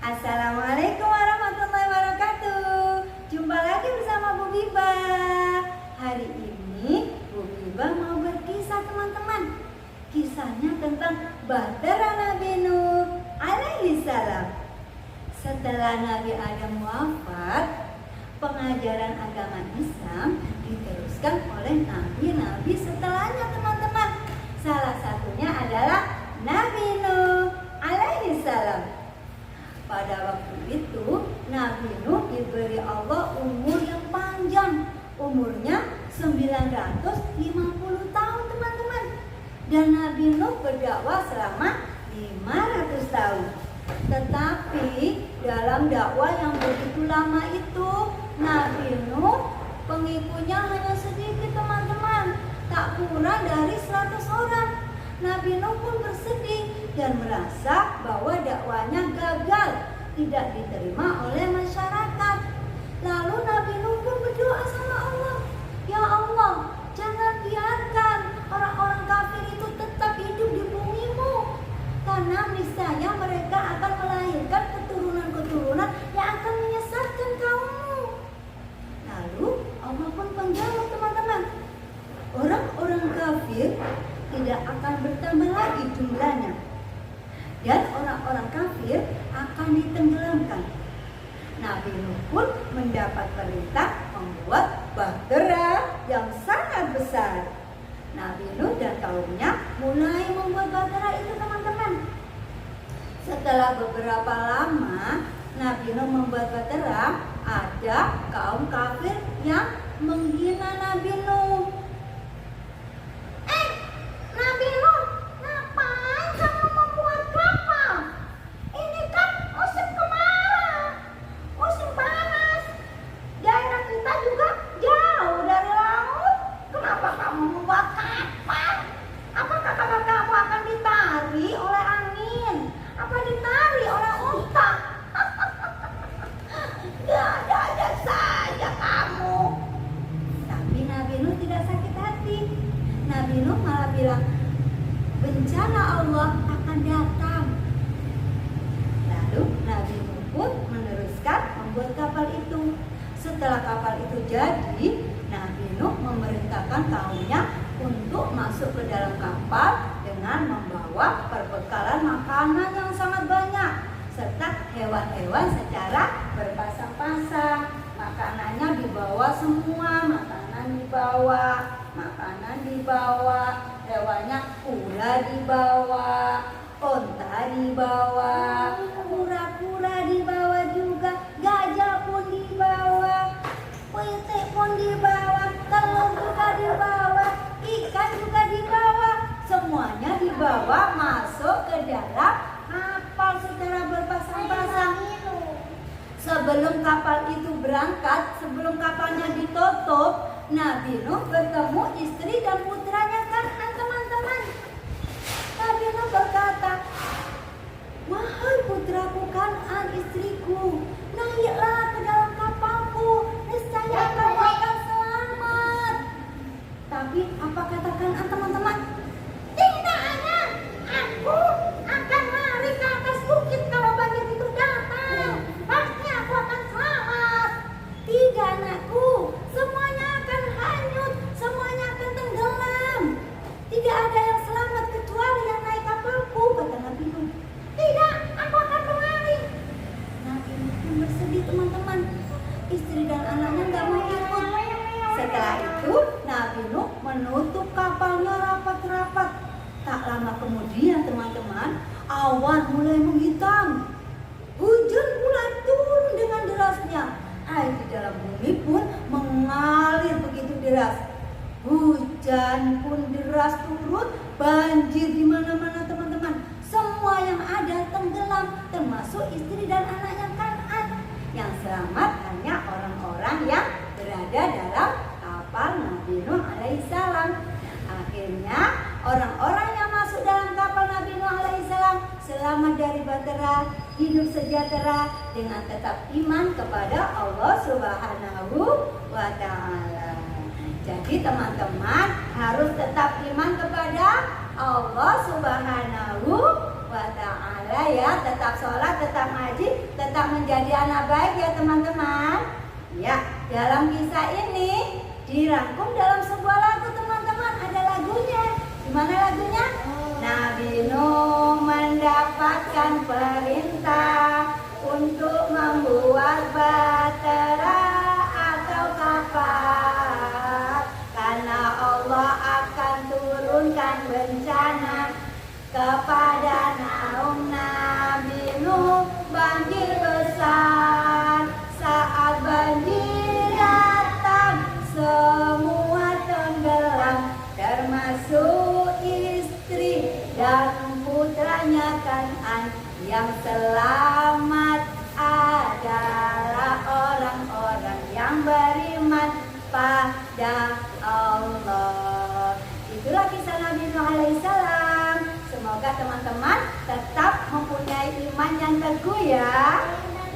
Assalamualaikum warahmatullahi wabarakatuh. Jumpa lagi bersama Bu Biba. Hari ini Bu Biba mau berkisah teman-teman. Kisahnya tentang Bahtera Nabi Nuh alaihi salam. Setelah Nabi Adam wafat, pengajaran agama Islam diteruskan oleh nabi-nabi setelahnya teman-teman. Salah satunya adalah Nabi Nuh alaihi salam. Pada waktu itu Nabi Nuh diberi Allah umur yang panjang. Umurnya 950 tahun teman-teman. Dan Nabi Nuh berdakwah selama 500 tahun. Tetapi dalam dakwah yang begitu lama itu, Nabi Nuh pengikutnya hanya sedikit teman-teman, tak kurang dari 100 orang. Nabi Nuh pun bersedih dan merasa bahwa dakwanya gagal, tidak diterima oleh masyarakat. Lalu Nabi Nuh pun berdoa sama Allah, "Ya Allah, jangan biarkan orang-orang kafir itu tetap hidup di bumi-Mu, karena niscaya mereka akan melahirkan keturunan-keturunan yang akan menyesatkan kaum-Mu." Lalu Allah pun menjawab teman-teman, orang-orang kafir tidak akan bertambah lagi jumlahnya, dan orang-orang kafir akan ditenggelamkan. Nabi Nuh pun mendapat perintah membuat bahtera yang sangat besar. Nabi Nuh dan kaumnya mulai membuat bahtera itu teman-teman. Setelah beberapa lama Nabi Nuh membuat bahtera, ada kaum kafir yang menghina Nabi Nuh. Nabi Nuh, ngapain kamu membuat kapal? Ini kan musim kemarau, musim panas. Daerah kita juga jauh dari laut. Kenapa kamu membuat kapal? Apakah kapal kamu akan ditari oleh angin? Apa ditari oleh unta? Ada saja kamu. Tapi Nabi Nuh tidak sakit hati. Nabi Nuh malah bilang, bencana Allah akan datang. Lalu Nabi Nuh pun meneruskan membuat kapal itu. Setelah kapal itu jadi, Nabi Nuh memerintahkan kaumnya untuk masuk ke dalam kapal dengan membawa perbekalan makanan yang sangat banyak, serta hewan-hewan secara berpasang-pasang. Makanannya dibawa semua, makanan dibawa, hewannya kuda dibawa, onta dibawa, kura-kura dibawa juga, gajah pun dibawa, pitik pun dibawa, telur juga dibawa, ikan juga dibawa. Semuanya dibawa masuk ke dalam kapal secara berpasang-pasang. Sebelum kapal itu berangkat, sebelum kapalnya ditutup, Nabi Nuh bertemu istri dan putranya Kan'an teman-teman. Nabi Nuh berkata, "Wahai putraku Kan'an, istriku, naiklah ke dalam kapalku, niscaya kamu akan selamat." Tapi apa kata Kan'an teman-teman? "Tidak ada, aku akan lari ke atas bukit kalau banjir itu datang. Pasti aku akan selamat." "Tidak anakku, semuanya akan hanyut, semuanya akan tenggelam. Tidak ada yang selamat kecuali yang naik kapalku," kata Nabi Nuh. "Tidak, aku akan berlari." Nabi Nuh pun bersedih teman-teman. Istri dan anaknya nggak mau ikut. Setelah itu Nabi Nuh menutup kapalnya rapat-rapat. Tak lama kemudian teman-teman, awan mulai menghitam. Hujan mulai turun dengan derasnya. Air di dalam bumi pun mengalir begitu deras. Hujan pun deras turun, banjir di mana-mana teman-teman. Semua yang ada tenggelam, termasuk istri dan anaknya Kan'an. Yang selamat hanya orang-orang yang berada dalam kapal Nabi Nuh alaihissalam. Akhirnya orang-orang yang masuk dalam kapal Nabi Nuh alaihissalam selamat dari bahtera, hidup sejahtera dengan tetap iman kepada Allah Subhanahu wa Ta'ala. Jadi teman-teman harus tetap iman kepada Allah Subhanahu wa Ta'ala. Boleh ya, tetap sholat, tetap ngaji, tetap menjadi anak baik ya teman-teman. Ya, dalam kisah ini dirangkum dalam sebuah lagu teman-teman. Ada lagunya. Gimana lagunya? Nabi Nuh mendapatkan perintah untuk membuat bahtera atau kapal, karena Allah akan turunkan bencana kepada kaum Nabi Nuh. Banjir besar, saat banjir datang semua tenggelam, termasuk istri dan putranya Kan'an. Yang selamat adalah orang-orang yang beriman pada Allah. Itulah kisah Nabi Nuh alaihissalam. Semoga teman-teman tetap mempunyai iman yang teguh ya.